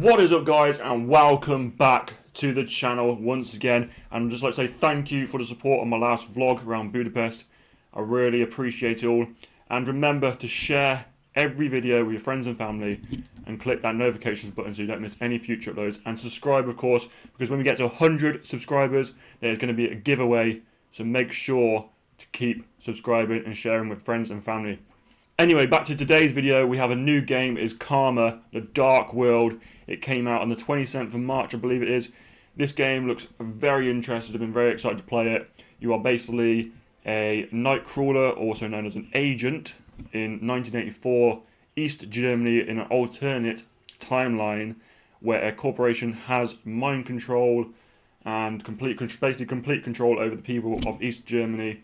What is up, guys, and welcome back to the channel once again. And I'd just like to say thank you for the support on my last vlog around Budapest. I really appreciate it all. And remember to share every video with your friends and family and click that notifications button so you don't miss any future uploads. And subscribe, of course, because when we get to 100 subscribers, there's going to be a giveaway. So make sure to keep subscribing and sharing with friends and family. Anyway, back to today's video. We have a new game. It's Karma, The Dark World. It came out on the 27th of March, I believe it is. This game looks very interesting. I've been very excited to play it. You are basically a night crawler, also known as an agent, in 1984, East Germany, in an alternate timeline where a corporation has mind control and basically complete control over the people of East Germany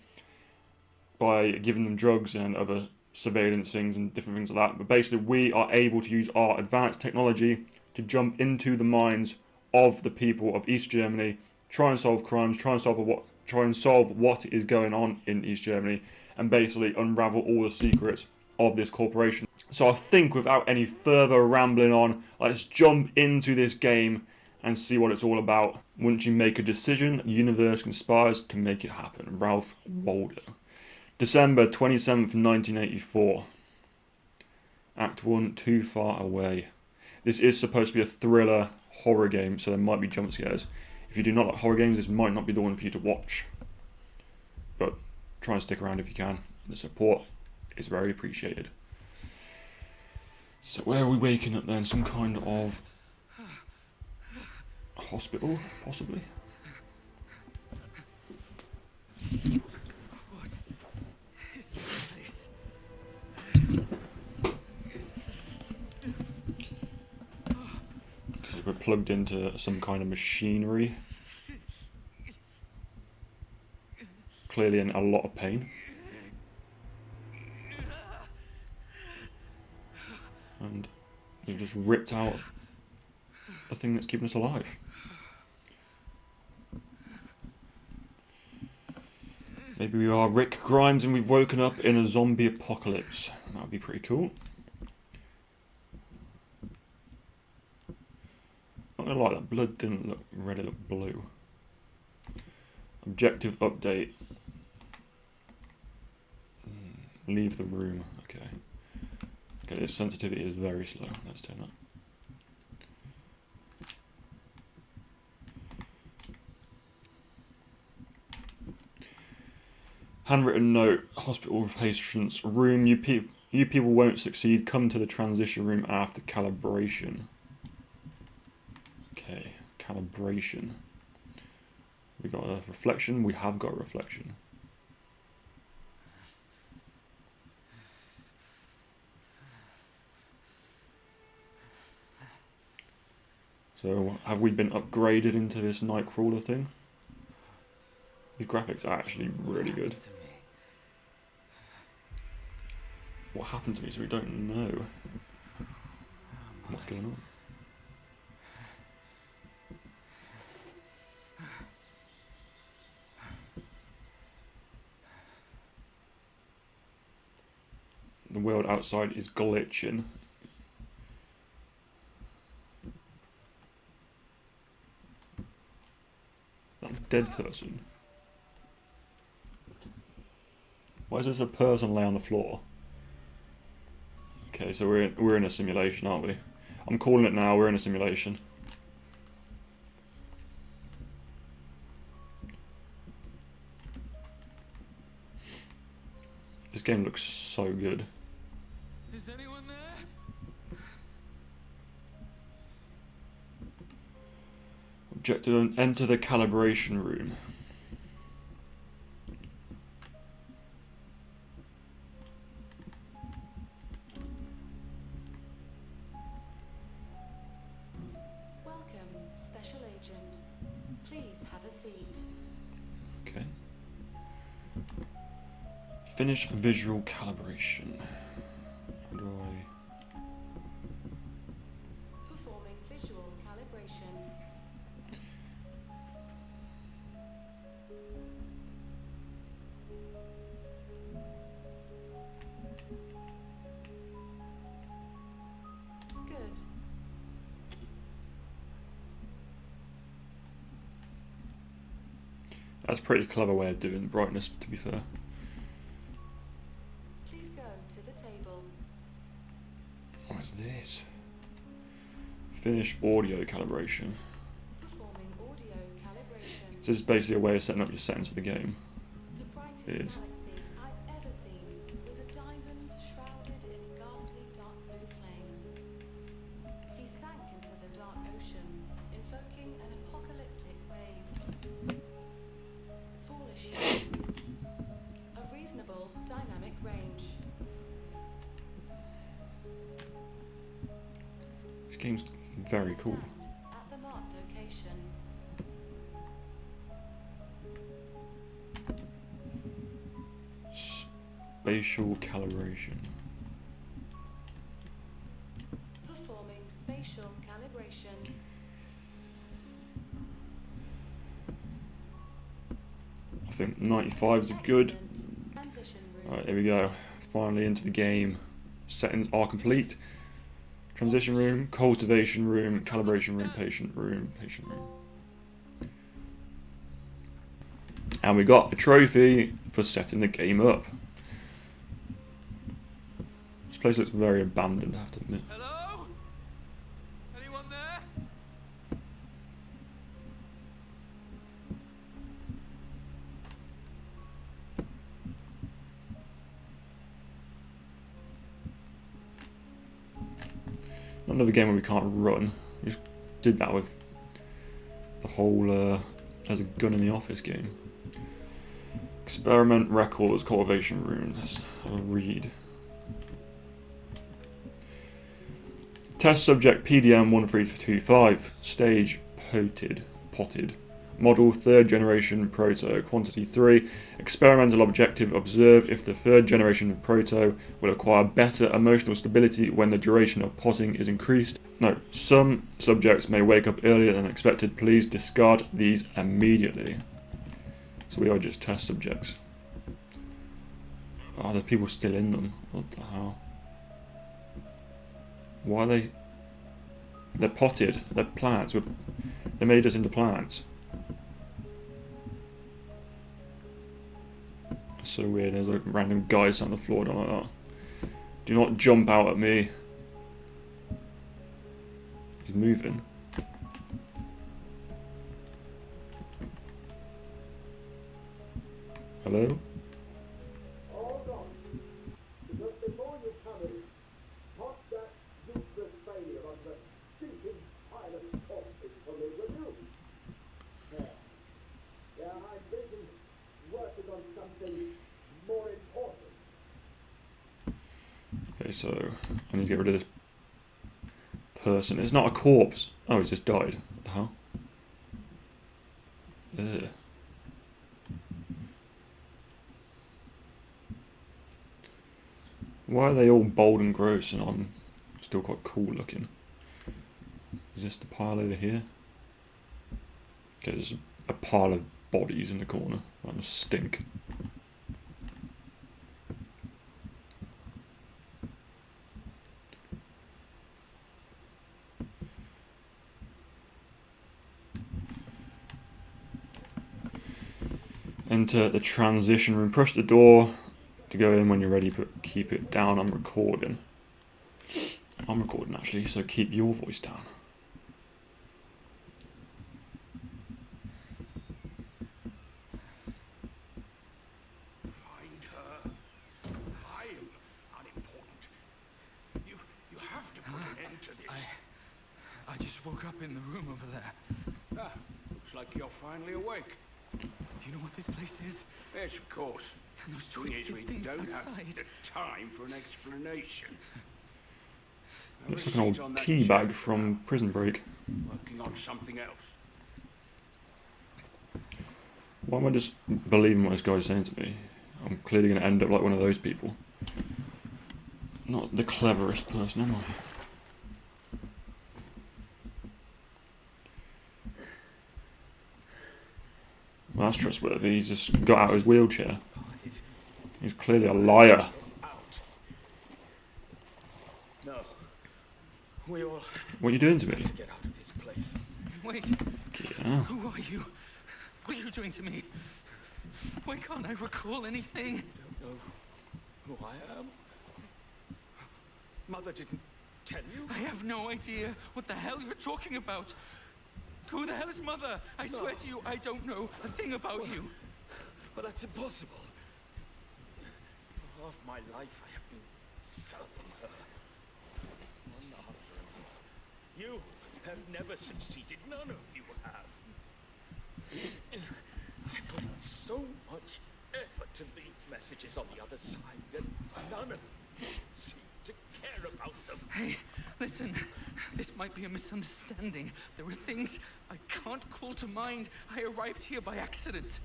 by giving them drugs and other surveillance things and different things like that. But basically we are able to use our advanced technology to jump into the minds of the people of East Germany, try and solve crimes, try and solve what is going on in East Germany, and basically unravel all the secrets of this corporation. So I think without any further rambling on, let's jump into this game and see what it's all about. Once you make a decision, the universe conspires to make it happen. Ralph Waldo. December 27th, 1984. Act 1, Too Far Away. This is supposed to be a thriller horror game, so there might be jump scares. If you do not like horror games, this might not be the one for you to watch. But try and stick around if you can. The support is very appreciated. So where are we waking up then? Some kind of hospital, possibly? We're plugged into some kind of machinery. Clearly in a lot of pain. And we've just ripped out the thing that's keeping us alive. Maybe we are Rick Grimes and we've woken up in a zombie apocalypse. That would be pretty cool. Not gonna lie, that blood didn't look red, it looked blue. Objective update. Leave the room. Okay. Okay, this sensitivity is very slow. Let's turn that. Handwritten note. Hospital patients room. You people won't succeed. Come to the transition room after calibration. Okay, calibration. We got a reflection. We have got a reflection. So, have we been upgraded into this Nightcrawler thing? These graphics are actually really good. What happened to me? So we don't know what's going on. The world outside is glitching. That dead person. Why is there a person lay on the floor? Okay, so we're in a simulation, aren't we? I'm calling it now. We're in a simulation. This game looks so good. Is anyone there? Objective: enter the calibration room. Welcome, Special Agent. Please have a seat. Okay. Finish visual calibration. How do I... Performing visual calibration. Good. That's a pretty clever way of doing the brightness, to be fair. Please go to the table. What is this? Finish audio calibration. Performing audio calibration. So this is basically a way of setting up your settings for the game. The brightest It is. galaxy I've ever seen was a diamond shrouded in ghastly dark blue flames. He sank into the dark ocean, invoking an apocalyptic wave. Foolish humans. A reasonable dynamic range. This game's very cool. Stand at the marked location. Spatial calibration. Performing spatial calibration. I think 95s are good. Excellent. Transition room. Alright, here we go. Finally into the game. Settings are complete. Transition room, cultivation room, calibration room, patient room. And we got a trophy for setting the game up. This place looks very abandoned, I have to admit. Hello? Anyone there? Another game where we can't run. We just did that with the whole there's a gun in the office game. Experiment records, cultivation room. Let's have a read. Test subject PDM 1325. Stage potted. Model 3rd generation proto. Quantity 3. Experimental objective: observe if the 3rd generation proto will acquire better emotional stability when the duration of potting is increased. No, some subjects may wake up earlier than expected. Please discard these immediately. So we are just test subjects. Oh, there's people still in them. What the hell? Why are they... They're potted. They're plants. They made us into plants. That's so weird. There's like random guys on the floor down like that. Do not jump out at me. He's moving. Hello? Hold on. Because before you come in, pop that useless failure on the stupid pile of corpses for me, will you? Yeah, I'm busy working on something more important. Okay, so I need to get rid of this person. It's not a corpse. Oh, he's just died. What the hell? Ugh. Why are they all bold and gross and I'm still quite cool looking? Is this the pile over here? Okay, there's a pile of bodies in the corner. That must stink. Enter the transition room. Push the door to go in when you're ready, but keep it down. I'm recording. I'm recording actually, so keep your voice down. Find her. I'm unimportant. You have to put an end to this. I just woke up in the room over there. Ah, looks like you're finally awake. Do you know what this place is? Yes, of course. And those Thing is, twisted we things don't outside. have the time for an explanation. Looks like an old tea bag from Prison Break. Working on something else. Why am I just believing what this guy's saying to me? I'm clearly going to end up like one of those people. Not the cleverest person, am I? Well, that's trustworthy. He's just got out of his wheelchair. He's clearly a liar. Out. No. We all What are you doing to me? get out of this place. Wait, Yeah. who are you? What are you doing to me? Why can't I recall anything? Don't know who I am. Mother didn't tell you? I have no idea what the hell you're talking about. Who the hell is Mother? I swear to you, I don't know a thing about you. But that's impossible. For half my life I have been serving her. One after another. You have never succeeded. None of you have. I put in so much effort to leave messages on the other side, and none of you seem to care about them. Hey, listen, this might be a misunderstanding. There are things I can't call to mind. I arrived here by accident.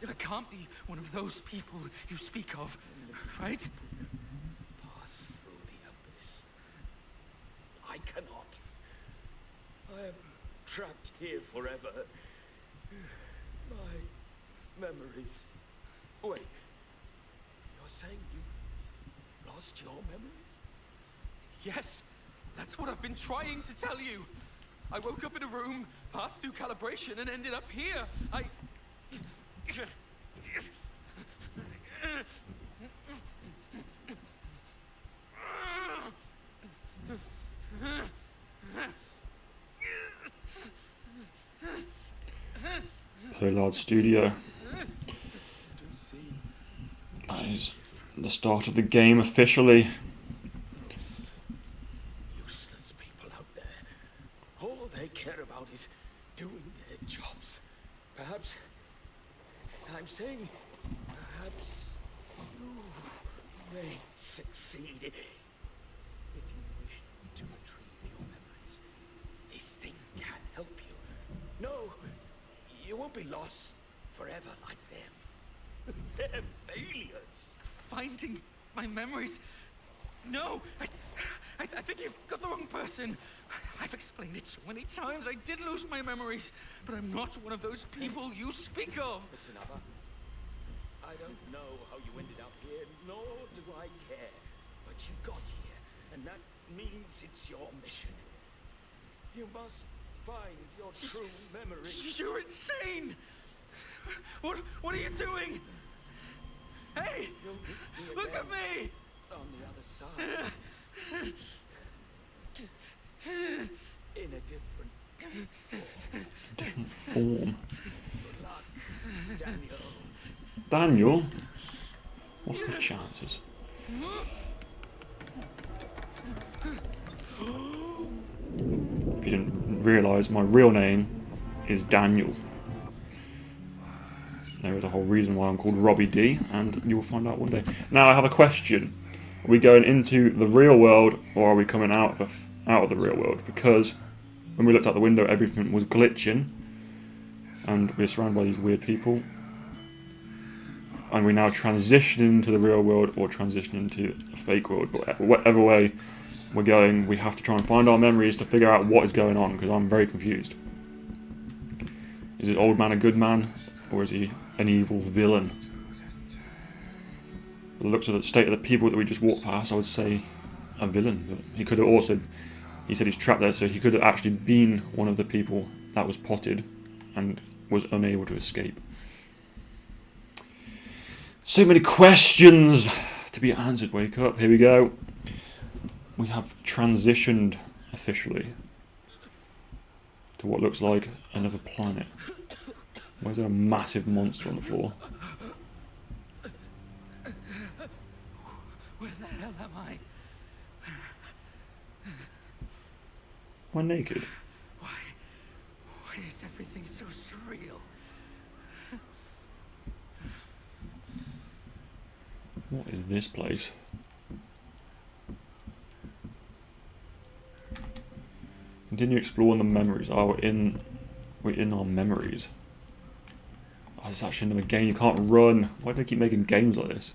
I can't be one of those people you speak of, right? Pass through the abyss. I cannot. I am trapped here forever. My memories. Wait. You're saying you lost your memories? Yes, that's what I've been trying to tell you. I woke up in a room, passed through calibration, and ended up here. Large studio. That is the start of the game officially. Useless people out there. All they care about is doing their jobs. Perhaps I'm saying perhaps you may succeed if you wish to retrieve your memories. This thing can help you. No, you won't be lost forever like them. They're failures. Finding my memories? No, I think you've got the wrong person. I've explained it so many times. I did lose my memories, but I'm not one of those people you speak of. Listen, Abba. I don't know how you ended up here, nor do I care. But you got here, and that means it's your mission. You must find your true memories. You're insane! What are you doing? Hey! You'll meet me Look again at me! on the other side. In a different Form. good luck, Daniel. Daniel? What's the chances? If you didn't realise, my real name is Daniel. There is a whole reason why I'm called Robbie D, and you will find out one day. Now I have a question. Are we going into the real world, or are we coming out of the real world? Because when we looked out the window, everything was glitching, and we're surrounded by these weird people. And we now transition into the real world, or transition into a fake world. But whatever way we're going, we have to try and find our memories to figure out what is going on, because I'm very confused. Is this old man a good man, or is he an evil villain? The looks of the state of the people that we just walked past, I would say a villain. But he could have also, he said he's trapped there, so he could have actually been one of the people that was potted and was unable to escape. So many questions to be answered. Wake up, here we go. We have transitioned officially to what looks like another planet. Where's there a massive monster on the floor? Where the hell am I? Am I naked? Why is everything so surreal? What is this place? Continue exploring the memories. Oh, we're in our memories. Oh, it's actually another game. You can't run. Why do they keep making games like this?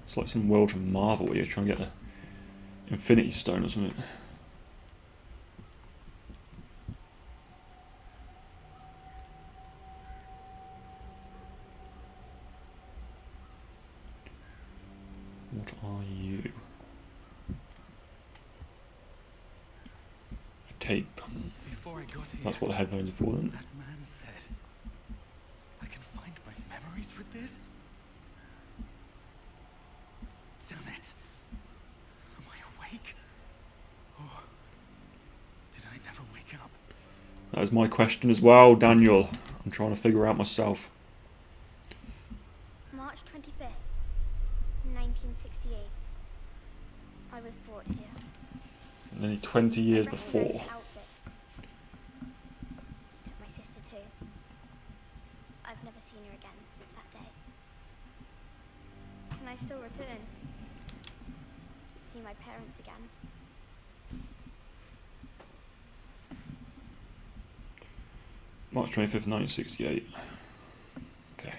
It's like some world from Marvel where you're trying to get an Infinity Stone or something. What are you? tape. Before I got here, That's what the headphones are for then. that man said, I can find my memories with this? Damn it. Am I awake? Or did I never wake up? That is my question as well, Daniel. I'm trying to figure out myself. March 25th, 1968. I was brought here. Nearly 20 years I before. recognised the outfits. Took my sister too. I've never seen her again since that day. Can I still return? To see my parents again? March 25th, 1968. Okay.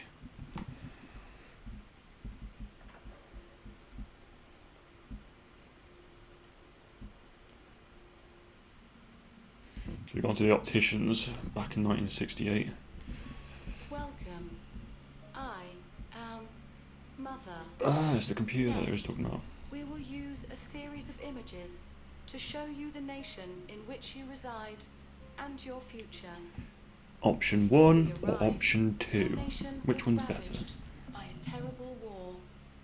So we've gone to the opticians back in 1968. Welcome. I am Mother. Ah, it's the computer that I was talking about. We will use a series of images to show you the nation in which you reside and your future. Option 1 or option 2? Which one's better? By a terrible war,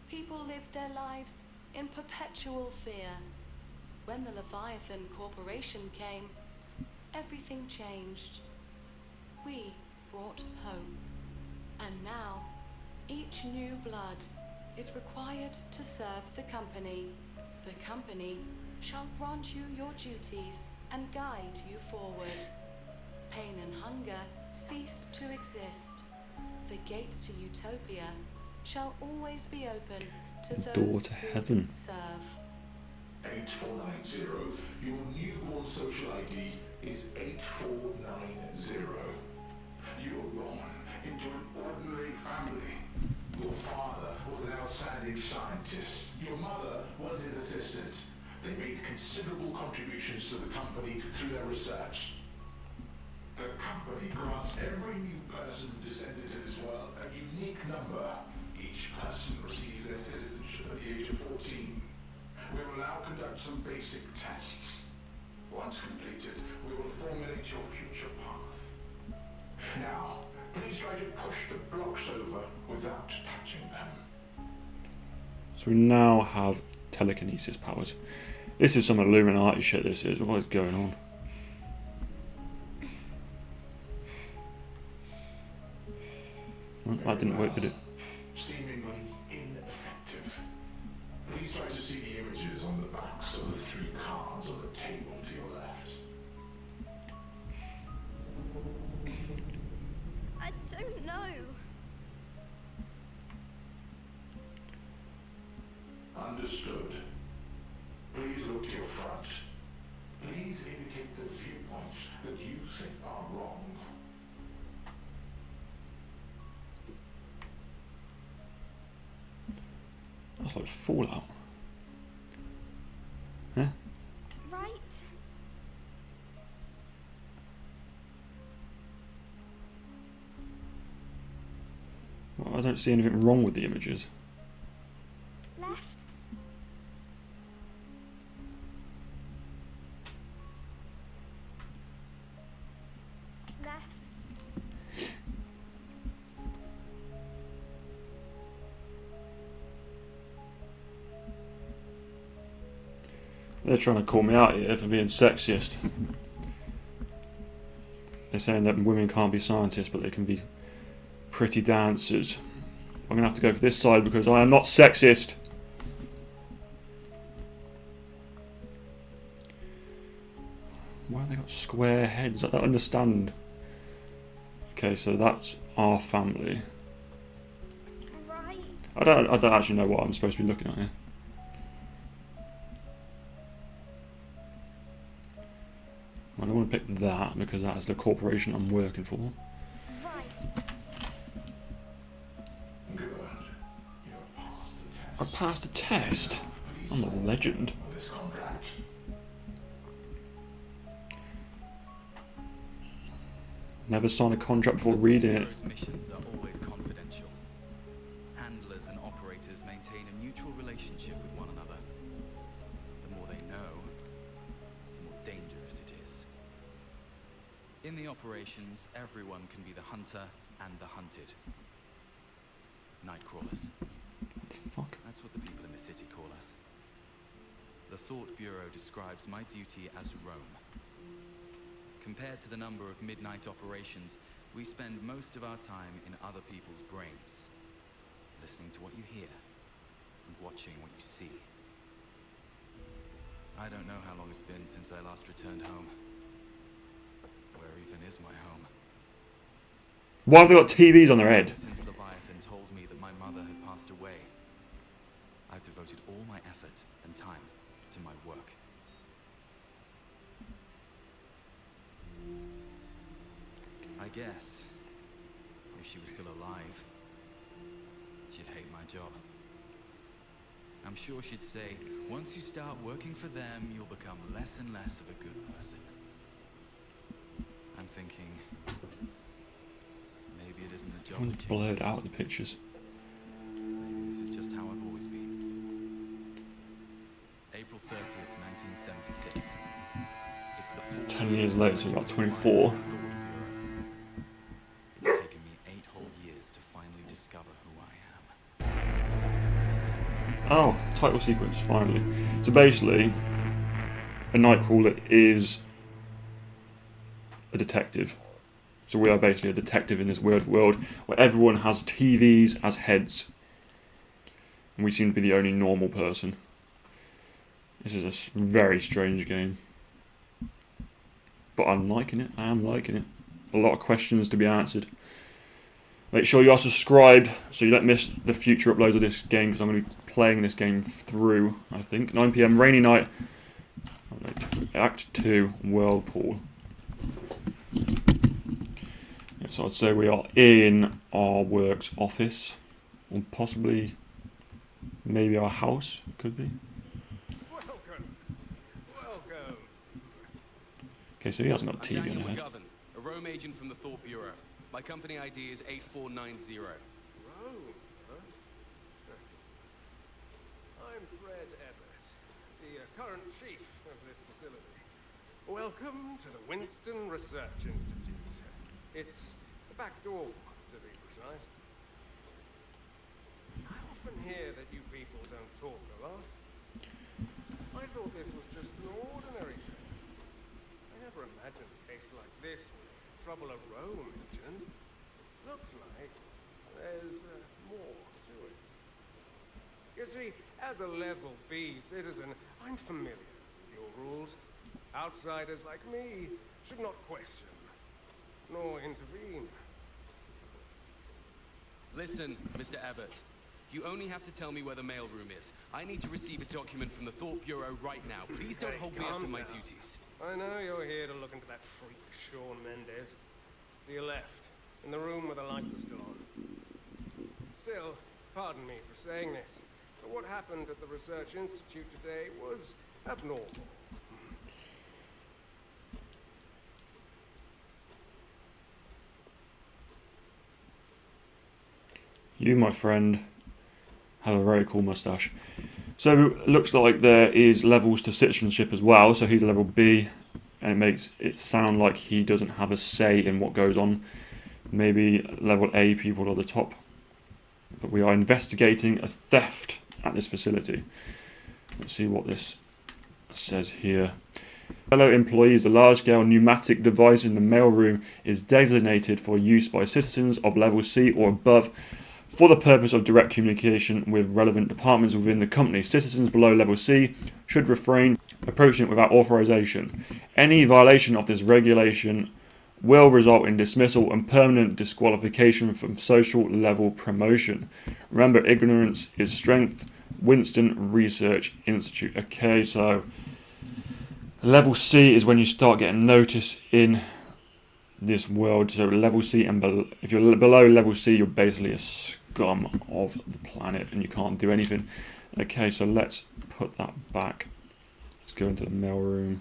people lived their lives in perpetual fear. When the Leviathan Corporation came, everything changed. We brought hope. And now, each new blood is required to serve the company. The company shall grant you your duties and guide you forward. Pain and hunger cease to exist. The gates to utopia shall always be open to those Door to who heaven. serve. 8490. Your newborn social ID is 8490. You were born into an ordinary family. Your father was an outstanding scientist. Your mother was his assistant. They made considerable contributions to the company through their research. The company grants every new person who descends into this world a unique number. Each person receives their citizenship at the age of 14. We will now conduct some basic tests. Once completed, we will formulate your future path. Now, please try to push the blocks over without touching them. So we now have telekinesis powers. This is some Illuminati shit, this is. What is going on? Oh, that didn't work, did it? Seemingly ineffective. Please try to see the images on the backs of the 3 cards on the table to your left. I don't know. Understood. Please look to your front. Please indicate the viewpoints that you think are wrong. That's like Fallout. Huh? Right? Well, I don't see anything wrong with the images. Left? Left? They're trying to call me out here for being sexist. They're saying that women can't be scientists, but they can be pretty dancers. I'm going to have to go for this side because I am not sexist. Why have they got square heads? I don't understand. Okay, so that's our family. Right? I don't actually know what I'm supposed to be looking at here. I don't want to pick that because that's the corporation I'm working for. Right. Good. You have passed the test. I passed the test. I'm a legend. On this contract. Never sign a contract before reading it. Those missions are always confidential. Handlers and operators maintain a mutual relationship with one another. The more they know, the more dangerous it is. In the operations, everyone can be the hunter and the hunted. Nightcrawlers. What the fuck? That's what the people in the city call us. The Thought Bureau describes my duty as roam. Compared to the number of midnight operations, we spend most of our time in other people's brains, listening to what you hear and watching what you see. I don't know how long it's been since I last returned home. Where even is my home? Why have they got TVs on their head? Since Leviathan told me that my mother had passed away, I've devoted all my effort and time to my work. I guess if she was still alive, she'd hate my job. I'm sure she'd say, once you start working for them, you'll become less and less of a good person. I'm thinking, maybe it isn't the job Everyone's that changes blurred out the pictures. Maybe this is just how I've always been. April 30th, 1976. It's the 10 years later, so about 24. It's taken me 8 whole years to finally discover who I am. Oh, title sequence, finally. So basically, a Nightcrawler is a detective. So we are basically a detective in this weird world where everyone has TVs as heads. And we seem to be the only normal person. This is a very strange game. But I'm liking it, I am liking it. A lot of questions to be answered. Make sure you are subscribed so you don't miss the future uploads of this game, because I'm going to be playing this game through, I think. 9 PM, rainy night. Act 2, Whirlpool. So I'd say we are in our works office, or possibly maybe our house, could be. Welcome. Welcome. Okay, so he hasn't got a I'm TV on Daniel the head. McGovern, a roam agent from the Thought Bureau. My company ID is 8490. Rome, huh? I'm Fred Everett, the current chief of this facility. Welcome to the Winston Research Institute. It's the back door, to be precise. I often hear that you people don't talk a lot. I thought this was just an ordinary thing. I never imagined a case like this would trouble a Rome agent. Looks like there's more to it. You see, as a level B citizen, I'm familiar with your rules. Outsiders like me should not question, nor intervene. Listen, Mr. Abbott. You only have to tell me where the mailroom is. I need to receive a document from the Thought Bureau right now. Please don't hold me up in my duties. I know you're here to look into that freak, Sean Mendez. To your left, in the room where the lights are still on. Still, pardon me for saying this, but what happened at the Research Institute today was abnormal. You, my friend, have a very cool mustache. So it looks like there is levels to citizenship as well. So he's a level B, and it makes it sound like he doesn't have a say in what goes on. Maybe level A people are the top. But we are investigating a theft at this facility. Let's see what this says here. Fellow employees, a large-scale pneumatic device in the mailroom is designated for use by citizens of level C or above for the purpose of direct communication with relevant departments within the company. Citizens below level C should refrain approaching it without authorization. Any violation of this regulation will result in dismissal and permanent disqualification from social level promotion. Remember, ignorance is strength. Winston Research Institute. Okay, so level C is when you start getting notice in this world. So level C and if you're below level C, you're basically a scum of the planet and you can't do anything. Okay, so let's put that back. Let's go into the mailroom.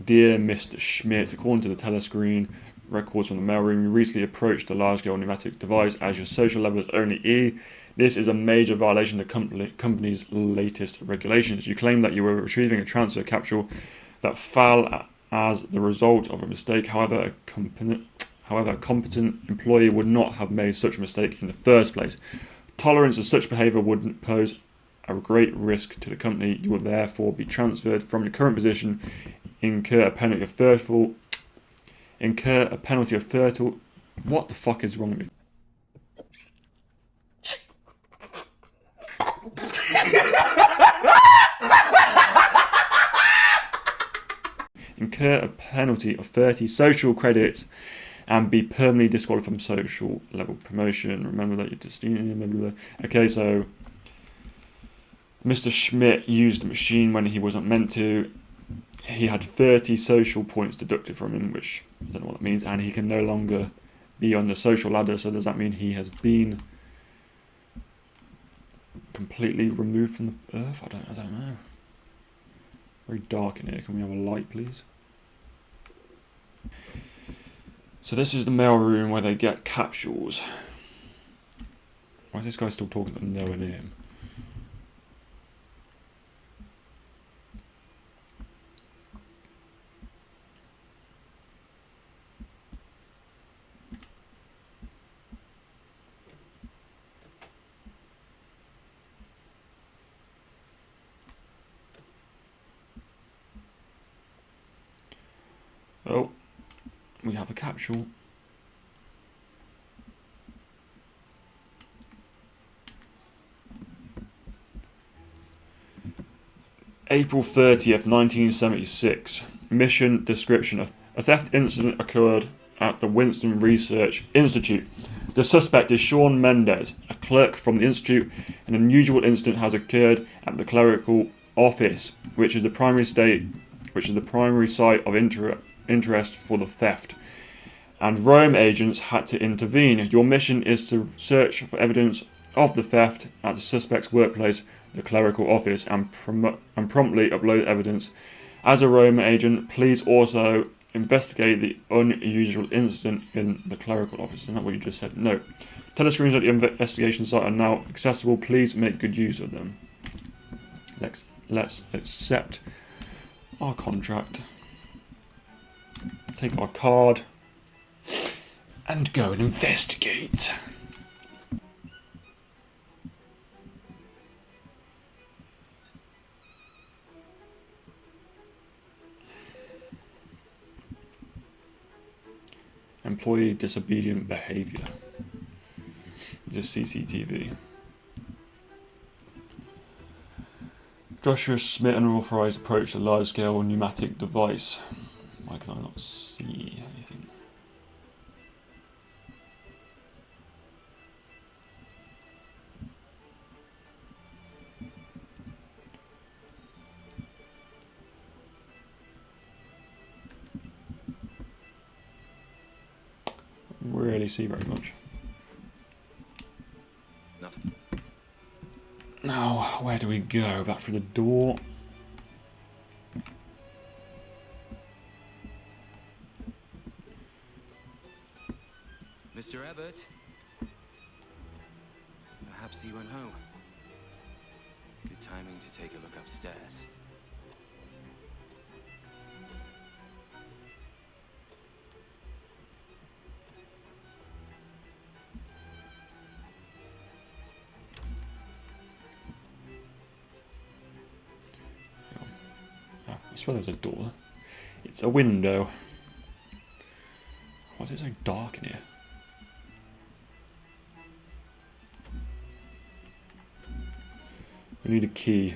Dear Mr. Schmidt, according to the telescreen, records from the mailroom. You recently approached a large-scale pneumatic device as your social level is only E. This is a major violation of the company's latest regulations. You claim that you were retrieving a transfer capsule that fell as the result of a mistake. However, a competent employee would not have made such a mistake in the first place. Tolerance of such behaviour would pose a great risk to the company. You will therefore be transferred from your current position, incur a penalty of what the fuck is wrong with me? Incur a penalty of 30 social credits and be permanently disqualified from social level promotion. Remember that you're just... Okay, so Mr. Schmidt used the machine when he wasn't meant to. He had 30 social points deducted from him, which I don't know what that means, and he can no longer be on the social ladder. So does that mean he has been completely removed from the earth? I don't know. Very dark in here. Can we have a light, please? So this is the mailroom where they get capsules. Why is this guy still talking to them nowhere near him? Oh, we have a capsule. April 30th, 1976. Mission description. A theft incident occurred at the Winston Research Institute. The suspect is Sean Mendez, a clerk from the institute. An unusual incident has occurred at the clerical office, which is the primary site of interest for the theft, and Rome agents had to intervene. Your mission is to search for evidence of the theft at the suspect's workplace, the clerical office, and promptly upload evidence. As a Rome agent, please also investigate the unusual incident in the clerical office. Isn't that what you just said? No. Telescreens at the investigation site are now accessible. Please make good use of them. Let's accept our contract. Take our card and go and investigate. Employee disobedient behaviour. Just CCTV. Joshua Smith unauthorised approach to large-scale pneumatic device. Why can I not see anything? Really see very much. Nothing. Now, where do we go? Back through the door. Mr. Abbott? Perhaps he went home. Good timing to take a look upstairs. I swear there's a door. It's a window. Why is it so dark in here? We need a key.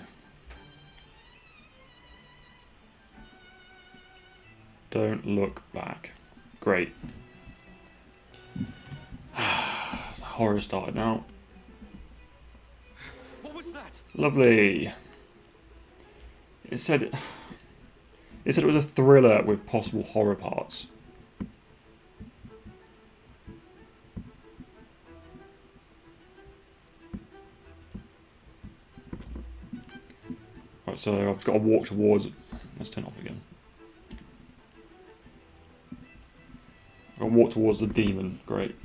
Don't look back. Great. It's a horror started now. What was that? Lovely. It said it was a thriller with possible horror parts. Right, so I've got to walk towards it. Let's turn it off again. I've got to walk towards the demon. Great.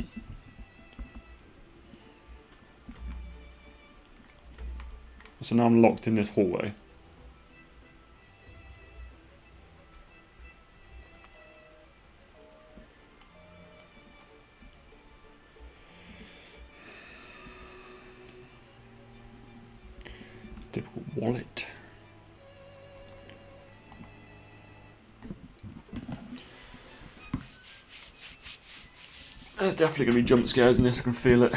So now I'm locked in this hallway. Difficult wallet. There's definitely going to be jump scares in this, I can feel it.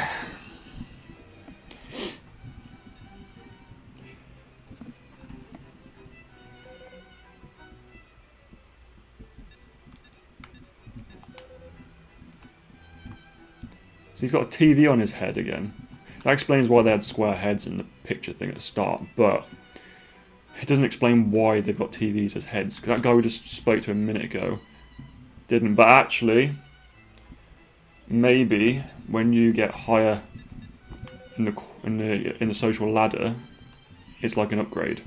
So he's got a TV on his head again. That explains why they had square heads in the picture thing at the start, but it doesn't explain why they've got TVs as heads. Because that guy we just spoke to a minute ago didn't. But actually, maybe when you get higher in the social ladder, it's like an upgrade.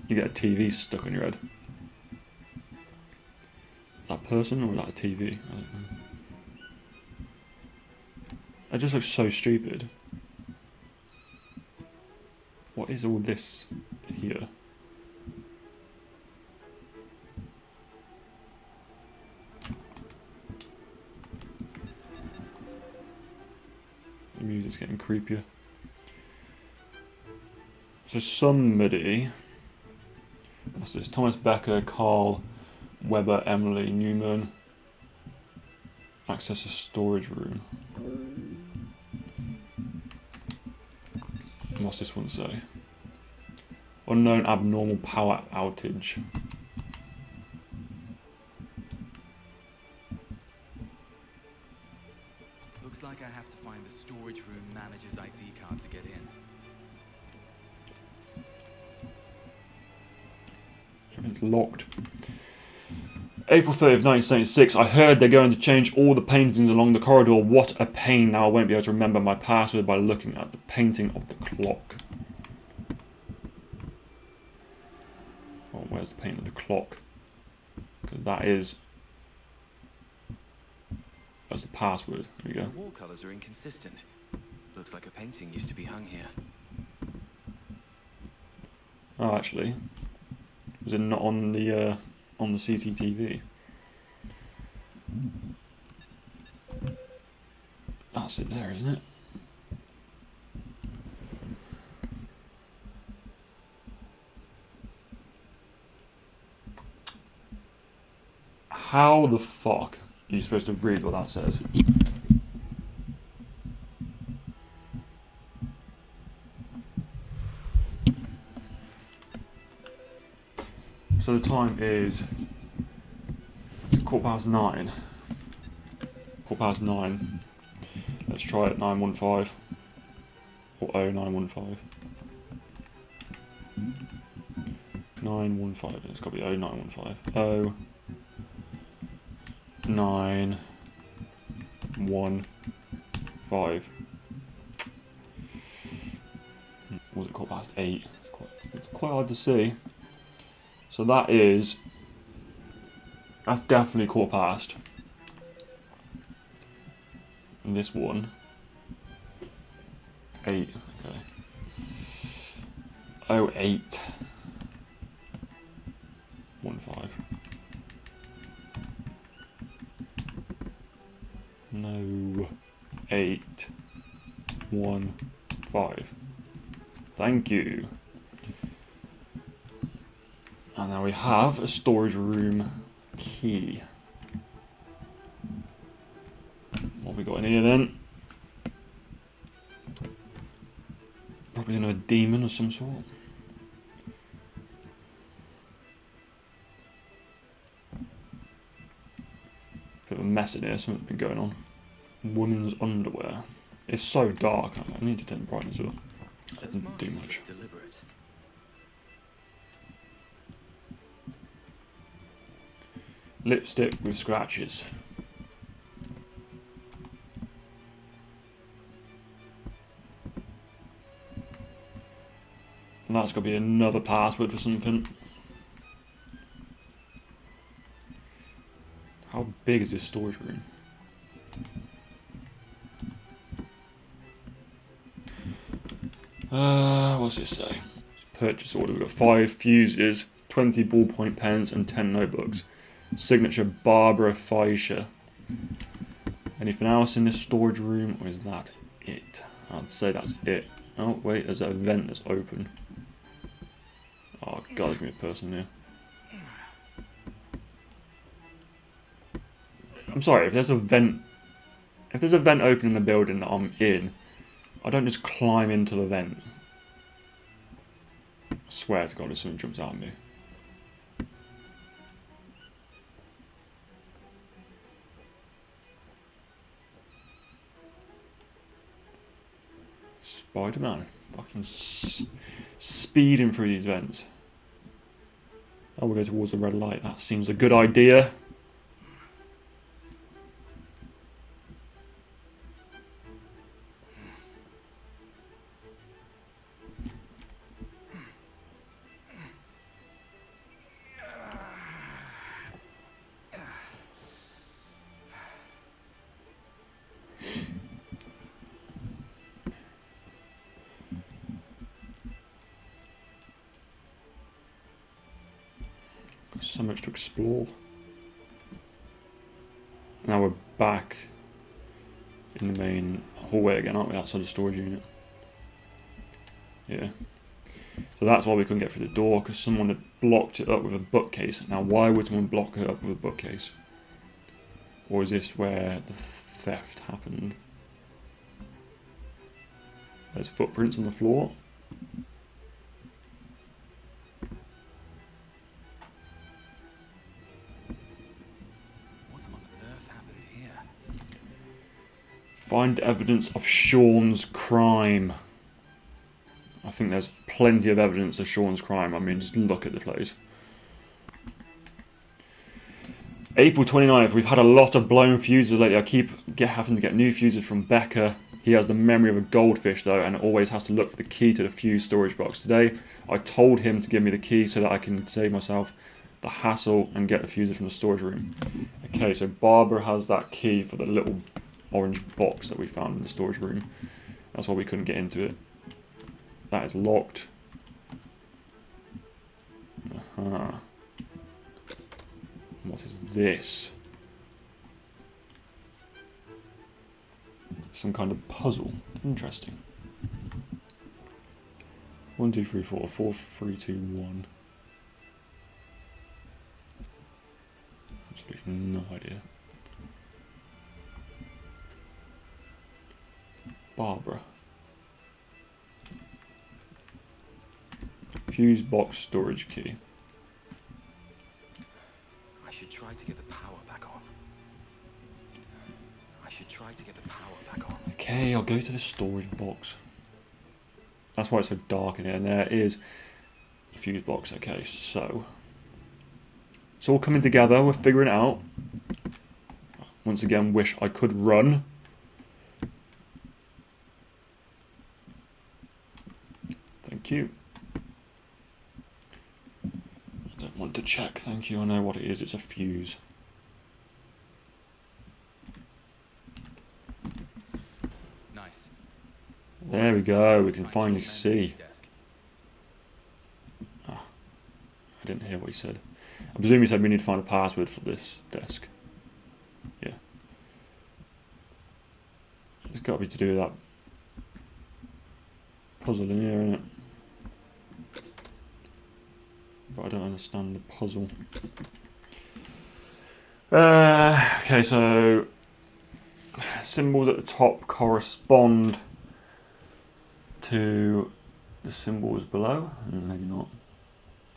You get a TV stuck on your head. Is that a person or is that a TV? I don't know. That just looks so stupid. What is all this here? The music's getting creepier. So somebody, what's this? Thomas Becker, Carl, Weber, Emily, Newman. Access a storage room. What's this one say? Unknown abnormal power outage. Looks like I have to find the storage room manager's ID card to get in. Everything's locked. April 30th, 1976. I heard they're going to change all the paintings along the corridor. What a pain. Now I won't be able to remember my password by looking at the painting of the clock. Oh, where's the painting of the clock? Because that's the password. There we go. The wall colors are inconsistent. Looks like a painting used to be hung here. Oh, actually, was it not on the CCTV? That's it there, isn't it? How the fuck are you supposed to read what that says? So the time is 9:15. 9:15. Let's try it. 9:15 or 09:15. 9:15. It's got to be 09:15. 09:15. Was it 8:15? It's quite hard to see. So that's definitely 8:15. And this one, 8, okay. 08:15. No, 8:15. Thank you. And now we have a storage room key. What have we got in here then? Probably another demon of some sort. Bit of a mess in here, something's been going on. Women's underwear. It's so dark, I need to turn the brightness up. That didn't do much. Lipstick with scratches. And that's got to be another password for something. How big is this storage room? What's it say? Purchase order. We've got 5 fuses, 20 ballpoint pens, and 10 notebooks. Signature Barbara Fischer. Anything else in this storage room, or is that it? I'd say that's it. Oh, wait, there's a vent that's open. Oh, God, there's going to be a person here. I'm sorry, if there's a vent open in the building that I'm in, I don't just climb into the vent. I swear to God if something jumps out at me. Spider-Man. Fucking speeding through these vents. Oh, we'll go towards the red light. That seems a good idea. So much to explore. Now we're back in the main hallway again, aren't we? Outside the storage unit. Yeah. So that's why we couldn't get through the door, because someone had blocked it up with a bookcase. Now why would someone block it up with a bookcase? Or is this where the theft happened? There's footprints on the floor. Find evidence of Sean's crime. I think there's plenty of evidence of Sean's crime. I mean, just look at the place. April 29th, we've had a lot of blown fuses lately. I keep having to get new fuses from Becca. He has the memory of a goldfish though, and always has to look for the key to the fuse storage box. Today, I told him to give me the key so that I can save myself the hassle and get the fuses from the storage room. Okay, so Barbara has that key for the little orange box that we found in the storage room. That's why we couldn't get into it. That is locked. What is this? Some kind of puzzle. Interesting. 1, 2, 3, 4. 4, 3, 2, 1. Absolutely no idea. Barbara. Fuse box storage key. I should try to get the power back on. Okay, I'll go to the storage box. That's why it's so dark in here. And there is a fuse box. Okay, so it's all coming together. We're figuring it out. Once again, wish I could run. Thank you. I don't want to check, thank you. I know what it is, it's a fuse. Nice. There we go, we can finally see. Ah, I didn't hear what he said. I presume he said we need to find a password for this desk. Yeah. It's got to be to do with that puzzle in here, innit? But I don't understand the puzzle. Okay, so symbols at the top correspond to the symbols below. Maybe not,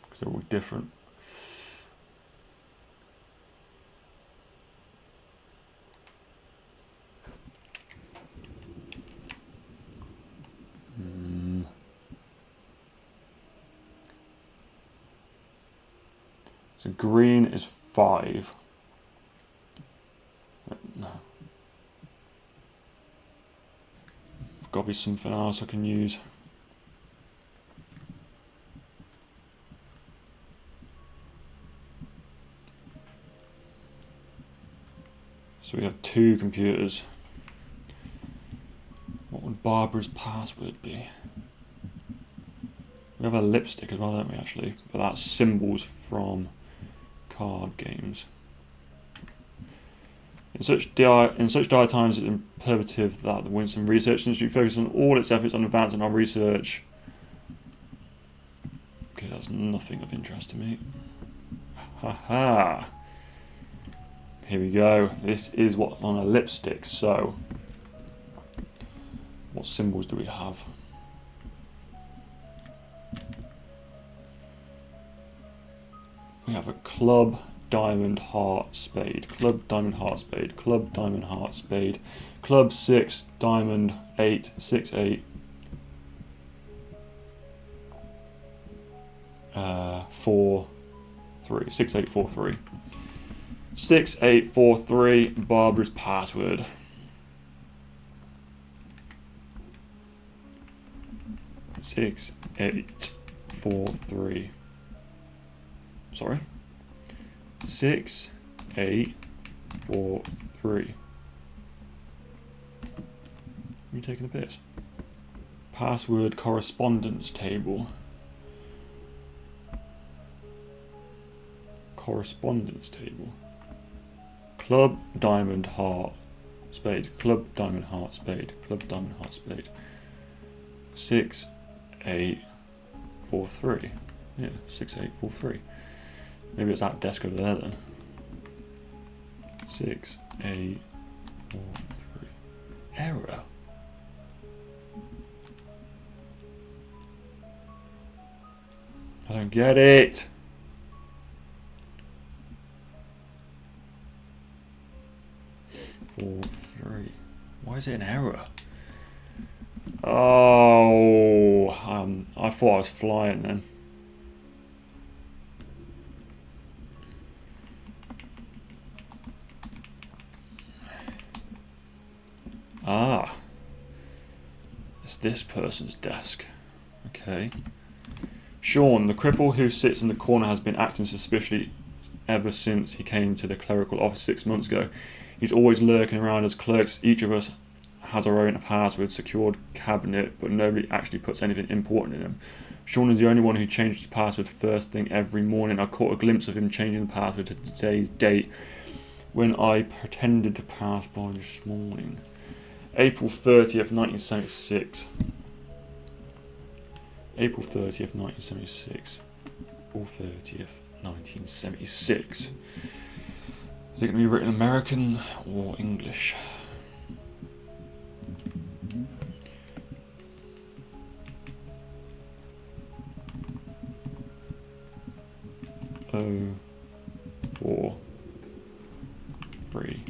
because they're all different. So green is 5. No. Got to be something else I can use. So we have 2 computers. What would Barbara's password be? We have a lipstick as well, don't we, actually? But that's symbols from card games. In such dire times, it's imperative that the Winston Research Institute focus on all its efforts on advancing our research. Okay, that's nothing of interest to me. Haha. Here we go. This is what's on a lipstick. So, what symbols do we have? We have a club, diamond, heart, spade. Club, diamond, heart, spade. Club, diamond, heart, spade. Club, 6, diamond, 8, 6, 8. 4, 3. 6, 8, 4, 3. 6, 8, 4, 3. Barbara's password. Six, 8, 4, 3. Sorry. 6, 8, 4, 3. Are you taking a piss? Password correspondence table. Correspondence table. Club, diamond, heart, spade. Club, diamond, heart, spade. Club, diamond, heart, spade. 6, 8, 4, 3. Yeah, 6, 8, 4, 3. Maybe it's that desk over there then. 6, 8, 4, 3. Error. I don't get it. Four, 3. Why is it an error? Oh, I thought I was flying then. Ah, it's this person's desk. Okay. Sean, the cripple who sits in the corner, has been acting suspiciously ever since he came to the clerical office 6 months ago. He's always lurking around as clerks. Each of us has our own password secured cabinet, but nobody actually puts anything important in them. Sean is the only one who changes his password first thing every morning. I caught a glimpse of him changing the password to today's date when I pretended to pass by this morning. April 30th, 1976. April 30th, 1976. April 30th, 1976. Is it going to be written American or English? Oh, 4, 3.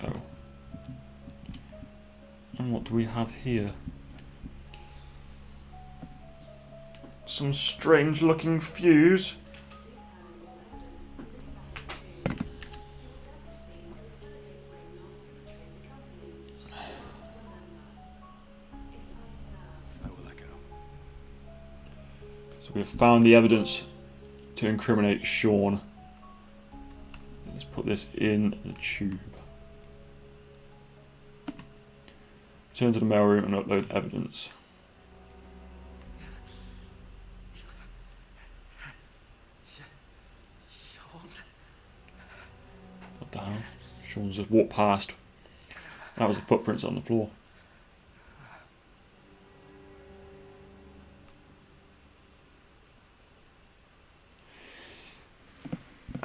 Oh. And what do we have here? Some strange looking fuse. So we have found the evidence to incriminate Sean. Let's put this in the tube. Return to the mailroom and upload evidence. What the hell? Sean's just walked past. That was the footprints on the floor.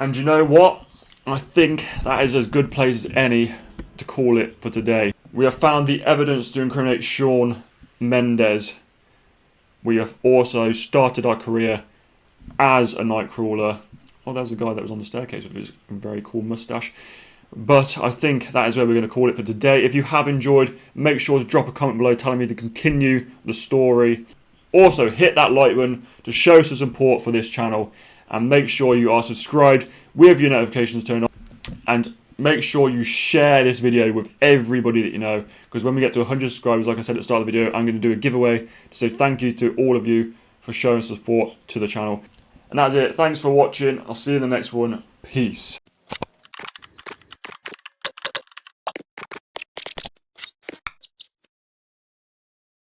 And you know what? I think that is as good a place as any to call it for today. We have found the evidence to incriminate Sean Mendez. We have also started our career as a nightcrawler. Oh, there's a guy that was on the staircase with his very cool moustache. But I think that is where we're going to call it for today. If you have enjoyed, make sure to drop a comment below telling me to continue the story. Also, hit that like button to show some support for this channel. And make sure you are subscribed with your notifications turned on. And make sure you share this video with everybody that you know. Because when we get to 100 subscribers, like I said at the start of the video, I'm going to do a giveaway to say thank you to all of you for showing support to the channel. And that's it. Thanks for watching. I'll see you in the next one. Peace.